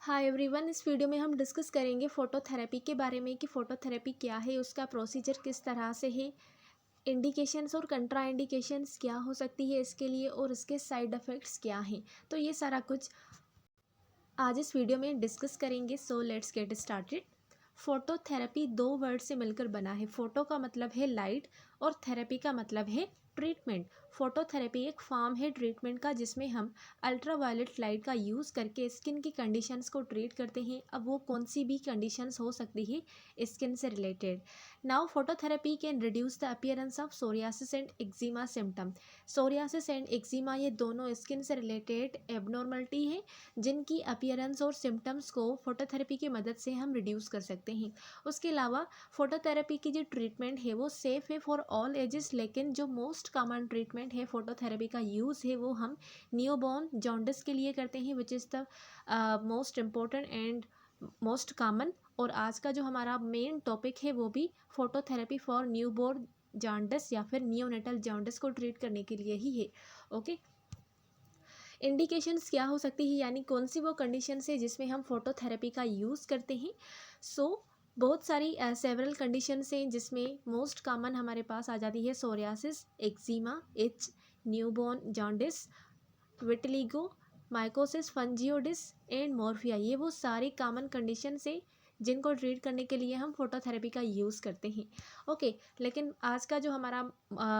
Hi everyone, इस video में हम डिस्कस करेंगे फ़ोटोथेरेपी के बारे में कि फ़ोटोथेरेपी क्या है, उसका प्रोसीजर किस तरह से है, इंडिकेशंस और कंट्रा इंडिकेशंस क्या हो सकती है इसके लिए और इसके साइड इफ़ेक्ट्स क्या हैं। तो ये सारा कुछ आज इस वीडियो में डिस्कस करेंगे। So let's get started. Phototherapy दो वर्ड से मिलकर बना है। फ़ोटो का मतलब है लाइट और थेरेपी का मतलब है ट्रीटमेंट। फोटोथेरेपी एक फॉर्म है ट्रीटमेंट का जिसमें हम अल्ट्रावायलेट लाइट का यूज़ करके स्किन की कंडीशंस को ट्रीट करते हैं। अब वो कौन सी भी कंडीशंस हो सकती है स्किन से related. Now phototherapy can reduce the appearance of psoriasis and eczema symptom. Psoriasis and eczema ये दोनों स्किन से रिलेटेड एबनॉर्मलिटी है जिनकी अपीयरेंस और सिम्टम्स को फोटोथेरेपी की मदद से हम रिड्यूस कर सकते हैं। उसके अलावा फोटोथेरेपी की जो ट्रीटमेंट है वो सेफ़ है फॉर ऑल एजेस, लेकिन जो मोस्ट कॉमन ट्रीटमेंट है फोटोथेरेपी का यूज़ है वो हम न्यूबॉर्न जॉन्डिस के लिए करते हैं, which is the most important and most common. और आज का जो हमारा मेन टॉपिक है वो भी फोटोथेरेपी फॉर न्यूबॉर्न जॉन्डिस या फिर नियोनेटल जॉन्डिस को ट्रीट करने के लिए ही है। ओके, इंडिकेशंस क्या हो सकती है, यानी कौन सी वो कंडीशंस है जिसमें हम फोटोथेरेपी का यूज़ करते हैं। बहुत सारी सेवरल कंडीशंस हैं जिसमें मोस्ट कॉमन हमारे पास आ जाती है psoriasis, eczema, itch, newborn jaundice, vitiligo, mycosis fungoides and morphea. ये वो सारी कॉमन कंडीशन से जिनको ट्रीट करने के लिए हम फोटोथेरेपी का यूज़ करते हैं। ओके, लेकिन आज का जो हमारा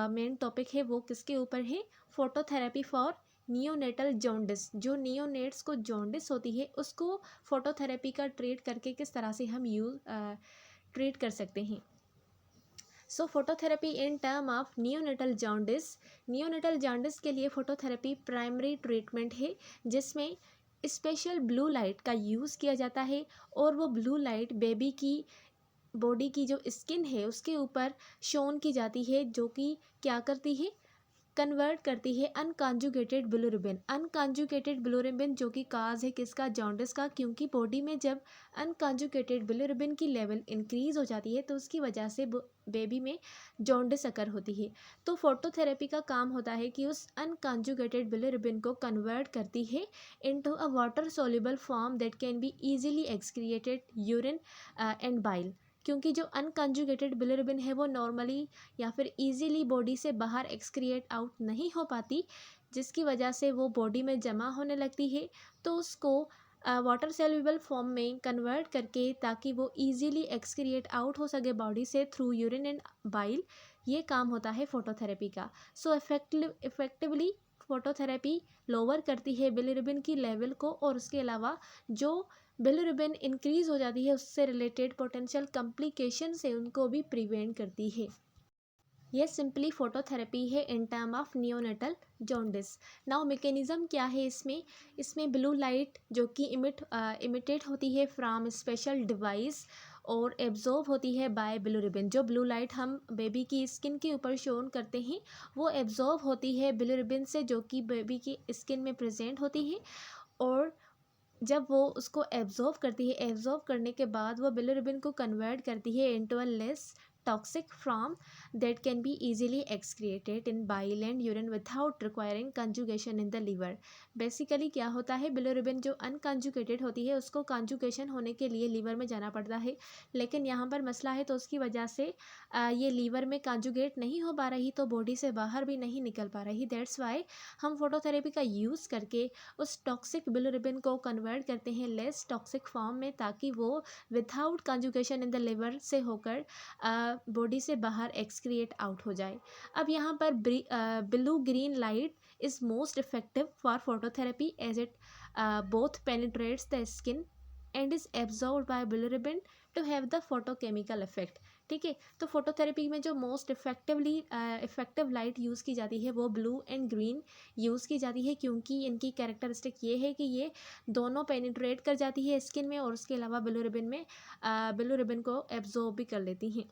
मेन टॉपिक है वो किसके ऊपर है? Phototherapy for neonatal jaundice. जो नियोनेट्स को जॉन्डिस होती है उसको फोटोथेरेपी का ट्रीट करके किस तरह से हम ट्रीट कर सकते हैं। So phototherapy in term of neonatal jaundice. Neonatal jaundice के लिए फोटोथेरेपी प्राइमरी ट्रीटमेंट है जिसमें स्पेशल ब्लू लाइट का यूज़ किया जाता है और वो ब्लू लाइट बेबी की बॉडी की जो स्किन है उसके ऊपर शोन की जाती है, जो कि क्या करती है? कन्वर्ट करती है अनकॉन्जुगेटेड बिलिरुबिन। अनकॉन्जुगेटेड बिलिरुबिन जो कि काज है किसका? जॉन्डिस का, क्योंकि बॉडी में जब अनकॉन्जुगेटेड बिलिरुबिन की लेवल इंक्रीज हो जाती है तो उसकी वजह से बेबी में जॉन्डिस अकर होती है। तो फोटोथेरेपी का काम होता है कि उस अनकॉन्जुगेटेड बिलिरुबिन को कन्वर्ट करती है into a water soluble form that can be easily excreted urine and bile. क्योंकि जो अनकॉन्जुगेटेड बिलिरुबिन है वो नॉर्मली या फिर इजीली बॉडी से बाहर एक्सक्रिएट आउट नहीं हो पाती, जिसकी वजह से वो बॉडी में जमा होने लगती है। तो उसको वाटर सेल्युबल फॉर्म में कन्वर्ट करके ताकि वो इजीली एक्सक्रिएट आउट हो सके बॉडी से थ्रू यूरिन एंड बाइल, ये काम होता है फोटोथेरेपी का। सो इफेक्टिवली फोटोथेरेपी लोअर करती है बिलिरुबिन की लेवल को, और उसके अलावा जो बिलिरुबिन इंक्रीज हो जाती है उससे रिलेटेड पोटेंशियल कॉम्प्लिकेशन से उनको भी प्रिवेंट करती है। ये सिंपली फोटोथेरेपी है इन term of neonatal jaundice. Now mechanism क्या है इसमें? इसमें ब्लू लाइट जो कि इमिटेट होती है फ्रॉम स्पेशल डिवाइस और एब्जॉर्ब होती है बाय बिलिरुबिन। जो ब्लू लाइट हम बेबी की स्किन के ऊपर शोन करते हैं वो एब्जॉर्ब होती है बिलिरुबिन से, जो कि बेबी की स्किन में प्रेजेंट होती है। और जब वो उसको एब्जॉर्व करती है, एब्जॉर्व करने के बाद वो बिलिरुबिन को कन्वर्ट करती है into a less toxic form that can be easily excreted in bile and urine without requiring conjugation in the liver. Basically क्या होता है, बिलिरुबिन जो अनकंजुगेटेड होती है उसको कंजुगेशन होने के लिए लीवर में जाना पड़ता है, लेकिन यहाँ पर मसला है तो उसकी वजह से ये लीवर में कंजुगेट नहीं हो पा रही तो बॉडी से बाहर भी नहीं निकल पा रही। दैट्स वाई हम फोटोथेरेपी का यूज़ करके उस टॉक्सिक बिलिरुबिन को कन्वर्ट करते हैं लेस टॉक्सिक फॉर्म में, ताकि वो without conjugation in the liver से होकर बॉडी से बाहर एक्सक्रिएट आउट हो जाए। अब यहाँ पर blue green light is most effective for phototherapy as it both penetrates the skin and is absorbed by bilirubin to have the photochemical effect. ठीक है, तो फोटोथेरेपी में जो मोस्ट इफेक्टिव लाइट यूज़ की जाती है वो ब्लू एंड ग्रीन यूज़ की जाती है, क्योंकि इनकी कैरेक्टरिस्टिक ये है कि ये दोनों पेनिट्रेट कर जाती है स्किन में और उसके अलावा बिलिरुबिन को एब्जॉर्ब भी कर लेती हैं।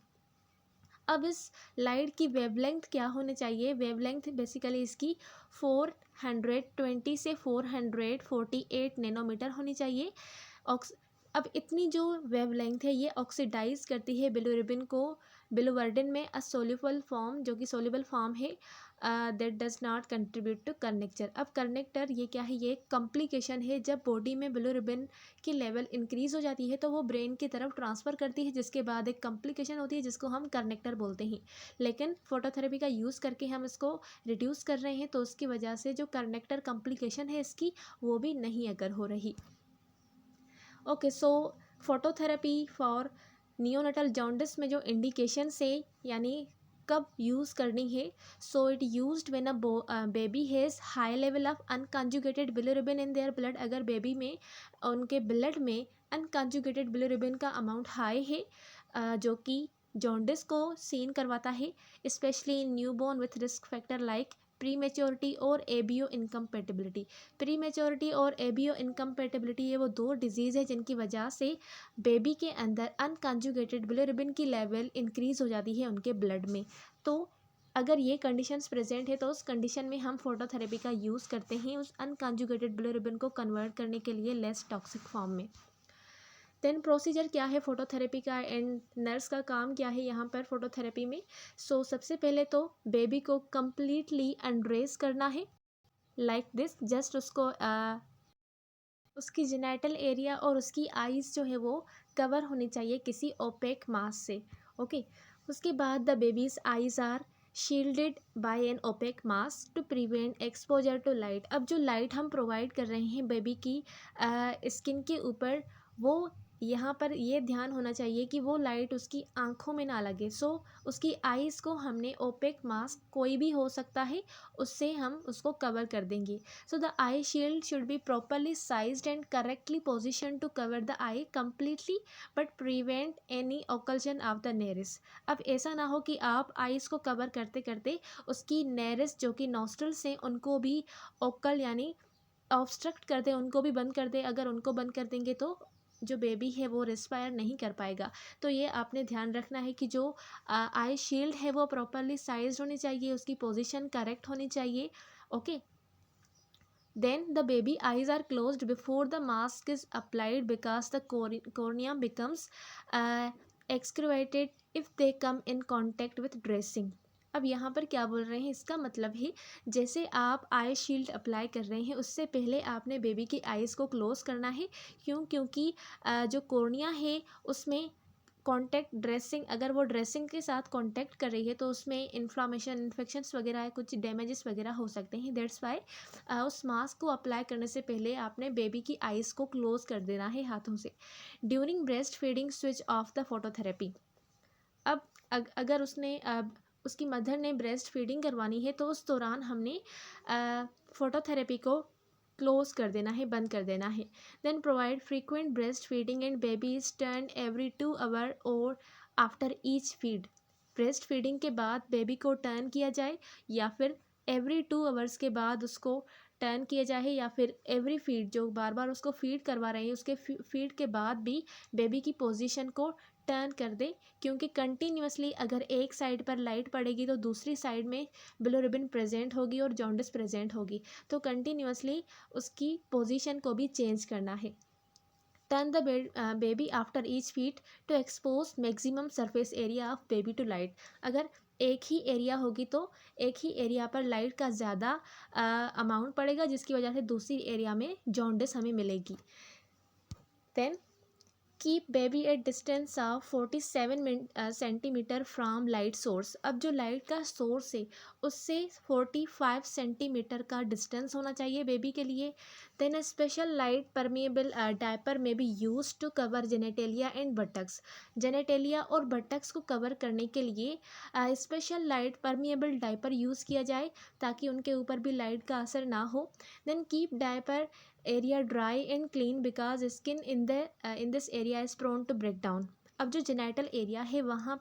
अब इस लाइट की वेवलेंथ क्या होनी चाहिए? वेवलेंथ बेसिकली इसकी 420 से 448 नैनोमीटर होनी चाहिए। अब इतनी जो वेवलेंथ है ये ऑक्सीडाइज करती है बिलिरुबिन को बिलिवर्डिन में अ सोल्यूबल फॉर्म, जो कि सोल्यूबल फॉर्म है that does not contribute to kernicterus. अब कर्नेक्टर ये क्या है, ये एक कॉम्प्लिकेशन है। जब बॉडी में बिलिरुबिन की लेवल इंक्रीज हो जाती है तो वो ब्रेन की तरफ ट्रांसफ़र करती है, जिसके बाद एक कॉम्प्लिकेशन होती है जिसको हम कर्नेक्टर बोलते हैं। लेकिन फोटोथेरेपी का यूज़ करके हम इसको रिड्यूस कर रहे हैं, तो उसकी वजह से जो कर्नेक्टर कॉम्प्लिकेशन है इसकी वो भी नहीं अगर हो रही। Okay, so phototherapy for neonatal jaundice में जो इंडिकेशंस है यानी कब यूज़ करनी है, so it used when a baby has high level of unconjugated bilirubin in their blood. अगर बेबी में उनके ब्लड में अनकंजुगेटेड बिलिरुबिन का अमाउंट हाई है, जो कि जॉन्डिस को सीन करवाता है, specially in newborn with risk factor like pre maturity और एबीओ इनकम्पेटिबिलिटी। प्री मेच्योरिटी और एबीओ इनकम्पेटिबिलिटी ये वो दो डिजीज़ है जिनकी वजह से बेबी के अंदर अनकंजुगेटेड बिलिरुबिन की लेवल इंक्रीज़ हो जाती है उनके ब्लड में। तो अगर ये कंडीशंस प्रेजेंट है तो उस कंडीशन में हम फोटोथेरेपी का यूज़ करते हैं उस अनकंजुगेटेड बिलिरुबिन को कन्वर्ट करने के लिए लेस टॉक्सिक फॉर्म में। देन प्रोसीजर क्या है फोटोथेरेपी का एंड नर्स का काम क्या है यहाँ पर फोटोथेरेपी में। सो सबसे पहले तो बेबी को कम्प्लीटली अनड्रेस करना है लाइक दिस। जस्ट उसको उसकी जेनाइटल एरिया और उसकी आईज़ जो है वो कवर होनी चाहिए किसी ओपेक मास्क से। ओके, उसके बाद the baby's eyes are shielded by an opaque mask to prevent exposure to light. अब जो लाइट हम प्रोवाइड कर रहे हैं बेबी की स्किन के ऊपर, वो यहाँ पर ये ध्यान होना चाहिए कि वो लाइट उसकी आँखों में ना लगे। सो उसकी आईज़ को हमने ओपेक मास्क कोई भी हो सकता है उससे हम उसको कवर कर देंगे। So the eye shield should be properly sized and correctly positioned to cover the eye completely but prevent any occlusion of the nares। अब ऐसा ना हो कि आप आईज को कवर करते करते उसकी नेरिस जो कि नॉस्ट्रल्स हैं उनको भी ओकल यानी ऑब्स्ट्रक्ट कर दें, उनको भी बंद कर दें। अगर उनको बंद कर देंगे तो जो बेबी है वो रिस्पायर नहीं कर पाएगा। तो ये आपने ध्यान रखना है कि जो आई शील्ड है वो प्रॉपरली साइज्ड होनी चाहिए, उसकी पोजीशन करेक्ट होनी चाहिए। Okay, then the baby eyes are closed before the mask is applied because the cornea becomes excavated if they come in contact with dressing। अब यहाँ पर क्या बोल रहे हैं, इसका मतलब है जैसे आप आई शील्ड अप्लाई कर रहे हैं उससे पहले आपने बेबी की आइज़ को क्लोज़ करना है। क्योंकि जो कॉर्निया है उसमें कॉन्टैक्ट ड्रेसिंग, अगर वो ड्रेसिंग के साथ कॉन्टैक्ट कर रही है तो उसमें इन्फ्लामेशन इन्फेक्शंस वगैरह है, कुछ डैमेजेस वगैरह हो सकते हैं। दैट्स वाई उस मास्क को अप्लाई करने से पहले आपने बेबी की आइज़ को क्लोज़ कर देना है हाथों से। During breast feeding switch off the phototherapy. अब अगर उसकी मदर ने ब्रेस्ट फीडिंग करवानी है तो उस दौरान हमने फोटोथेरेपी को क्लोज कर देना है, बंद कर देना है। Then provide frequent breast feeding and baby is turn every 2 hour और after each feed. Breast feeding के बाद बेबी को टर्न किया जाए या फिर एवरी 2 आवर्स के बाद उसको टर्न किया जाए या फिर एवरी फीड, जो बार बार उसको फीड करवा रहे हैं उसके फीड के बाद भी बेबी की पोजीशन को टर्न कर दे। क्योंकि कंटिन्यूसली अगर एक साइड पर लाइट पड़ेगी तो दूसरी साइड में बिलिरुबिन प्रेजेंट होगी और जॉन्डिस प्रेजेंट होगी, तो कंटिन्यूसली उसकी पोजीशन को भी चेंज करना है। Turn the baby after each feed to expose maximum surface area of baby to light. अगर एक ही एरिया होगी तो एक ही एरिया पर लाइट का ज़्यादा अमाउंट पड़ेगा जिसकी वजह से दूसरी एरिया में जॉन्डिस हमें मिलेगी। Then keep baby at distance of 47 centimetre from light source. अब जो लाइट का सोर्स है उससे 45 सेंटीमीटर का डिस्टेंस होना चाहिए बेबी के लिए। Then a special light permeable diaper में be use to cover genitalia and buttocks. Genitalia और बटक्स को कवर करने के लिए special light permeable diaper use किया जाए ताकि उनके ऊपर भी लाइट का असर ना हो। Then keep diaper area dry and clean because skin in this area is prone to break down. अब जो जेनाइटल एरिया है वहाँ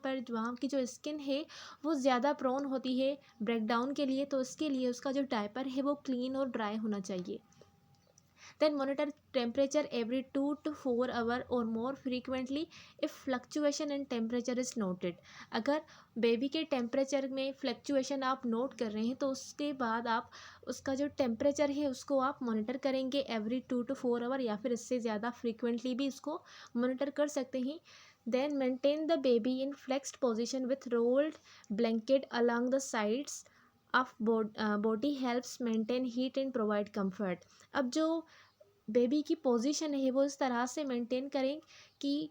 की जो स्किन है वो ज़्यादा प्रोन होती है ब्रेक डाउन के लिए, तो उसके लिए उसका जो डायपर है वो क्लीन और ड्राई होना चाहिए। Then monitor temperature every 2 to 4 hours or more frequently if fluctuation in temperature is noted। अगर बेबी के टेम्परेचर में फ्लक्चुएशन आप नोट कर रहे हैं तो उसके बाद आप उसका जो टेम्परेचर है उसको आप मॉनिटर करेंगे एवरी 2 to 4 आवर या फिर इससे ज़्यादा फ्रीक्वेंटली भी इसको मॉनिटर कर सकते हैं। Then maintain the baby in flexed position with rolled blanket along the sides of body helps maintain heat and provide comfort. अब जो बेबी की पोजीशन है वो इस तरह से मेंटेन करें कि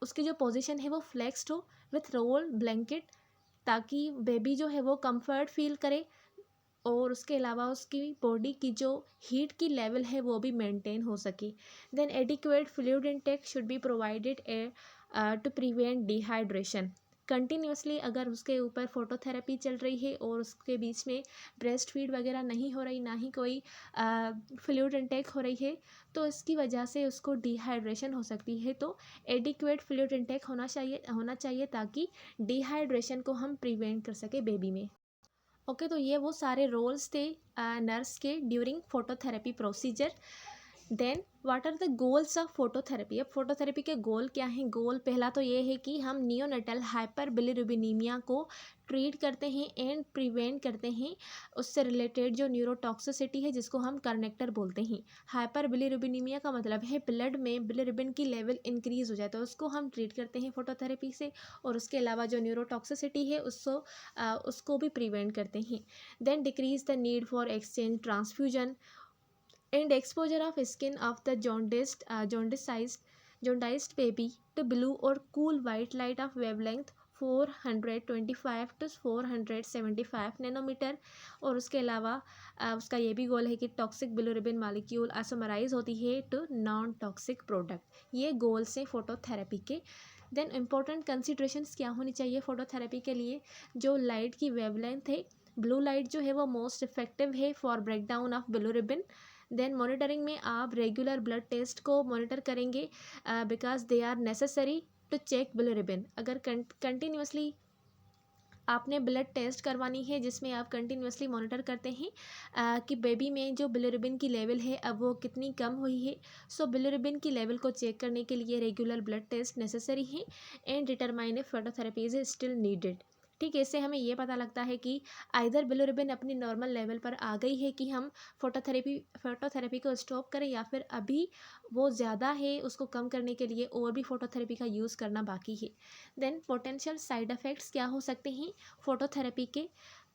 उसकी जो पोजीशन है वो फ्लेक्स्ड हो विथ रोल ब्लैंकेट, ताकि बेबी जो है वो कंफर्ट फील करे, और उसके अलावा उसकी बॉडी की जो हीट की लेवल है वो भी मेंटेन हो सके। Then adequate fluid intake should be provided to prevent dehydration. Continuously अगर उसके ऊपर फोटोथेरेपी चल रही है और उसके बीच में ब्रेस्ट फीड वगैरह नहीं हो रही, ना ही कोई फ्लूइड इनटेक हो रही है, तो इसकी वजह से उसको डिहाइड्रेशन हो सकती है। तो एडिक्वेट फ्लूइड इनटेक होना चाहिए ताकि डिहाइड्रेशन को हम प्रिवेंट कर सके बेबी में। ओके, तो ये वो सारे रोल्स थे नर्स के during phototherapy procedure. Then what are the goals of phototherapy. अब फोटोथेरेपी के गोल क्या हैं? गोल पहला तो ये है कि हम नियोनेटल हाइपर बिलिरुबिनीमिया को ट्रीट करते हैं एंड प्रिवेंट करते हैं उससे रिलेटेड जो न्यूरोटॉक्सिसिटी है, जिसको हम कर्नेक्टर बोलते हैं। हाइपर बिलिरुबिनीमिया का मतलब है ब्लड में बिलिरुबिन की लेवल इंक्रीज हो जाए, तो उसको हम ट्रीट करते हैं फोटोथेरेपी से। और उसके अलावा जो न्यूरोटॉक्सिसिटी है उसको भी प्रिवेंट करते हैं। Then decrease the need for exchange transfusion and exposure of skin of the jaundiced baby to blue or cool white light of wavelength 425 to 475 nanometre. और उसके अलावा उसका ये भी गोल है कि टॉक्सिक बिलिरुबिन मॉलिक्यूल आइसोमराइज होती है टू नॉन टॉक्सिक प्रोडक्ट। ये गोल्स हैं फोटोथेरेपी के। देन इंपॉर्टेंट कंसिड्रेशंस क्या होनी चाहिए फोटोथेरेपी के लिए? जो लाइट की वेवलेंथ है, ब्लू लाइट जो है वो मोस्ट इफेक्टिव है for breakdown of bilirubin. Then monitoring में आप रेगुलर ब्लड टेस्ट को मॉनिटर करेंगे because they are necessary to check bilirubin. अगर कंटिन्यूसली आपने ब्लड टेस्ट करवानी है जिसमें आप कंटिन्यूसली मॉनिटर करते हैं कि बेबी में जो बिलिरुबिन की लेवल है अब वो कितनी कम हुई है। सो बिलिरुबिन की लेवल को चेक करने के लिए रेगुलर ब्लड टेस्ट नेसेसरी है and determine if phototherapy is still needed. ठीक है, इससे हमें ये पता लगता है कि आइदर बिलिरुबिन अपनी नॉर्मल लेवल पर आ गई है कि हम फोटोथेरेपी को स्टॉप करें, या फिर अभी वो ज़्यादा है, उसको कम करने के लिए और भी फोटोथेरेपी का यूज़ करना बाकी है। देन पोटेंशियल साइड इफ़ेक्ट्स क्या हो सकते हैं फोटोथेरेपी के?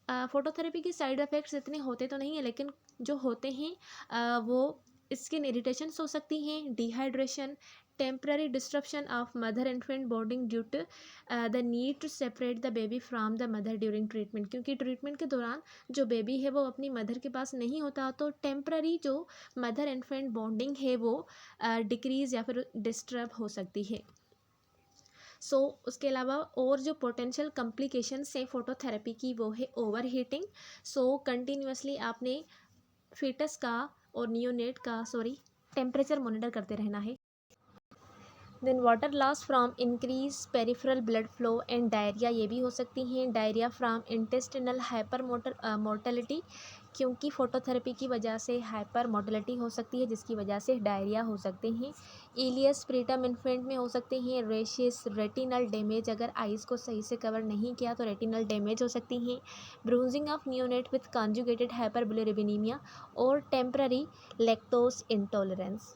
फोटोथेरेपी के साइड इफ़ेक्ट्स इतने होते तो नहीं है, लेकिन जो होते हैं वो स्किन इरिटेशंस हो सकती हैं, dehydration, temporary disruption of mother infant bonding due to the need to separate the baby from the mother during treatment. क्योंकि ट्रीटमेंट के दौरान जो बेबी है वो अपनी मदर के पास नहीं होता, तो टेम्पररी जो मदर इन्फेंट बॉन्डिंग है वो डिक्रीज़ या फिर डिस्टर्ब हो सकती है। उसके अलावा और जो पोटेंशियल कॉम्प्लिकेशंस हैं फोटोथेरेपी की वो है ओवर हीटिंग। कंटिन्यूसली आपने फीटस का और नियोनेट का टेम्परेचर मॉनिटर करते रहना है। Then water loss from increase peripheral blood flow and diarrhoea, ये भी हो सकती हैं। Diarrhoea from intestinal hyper mortality, क्योंकि फोटोथेरेपी की वजह से हाइपर मोर्टेलिटी हो सकती है जिसकी वजह से डायरिया हो सकते हैं। इलियस प्रीटम इन्फेंट में हो सकते हैं। रेशिस, रेटिनल डैमेज, अगर आइज़ को सही से कवर नहीं किया तो रेटिनल डैमेज हो सकती हैं। Bruising of neonate with conjugated hyperbilirubinemia और टेम्पररी लैक्टोज इंटॉलरेंस।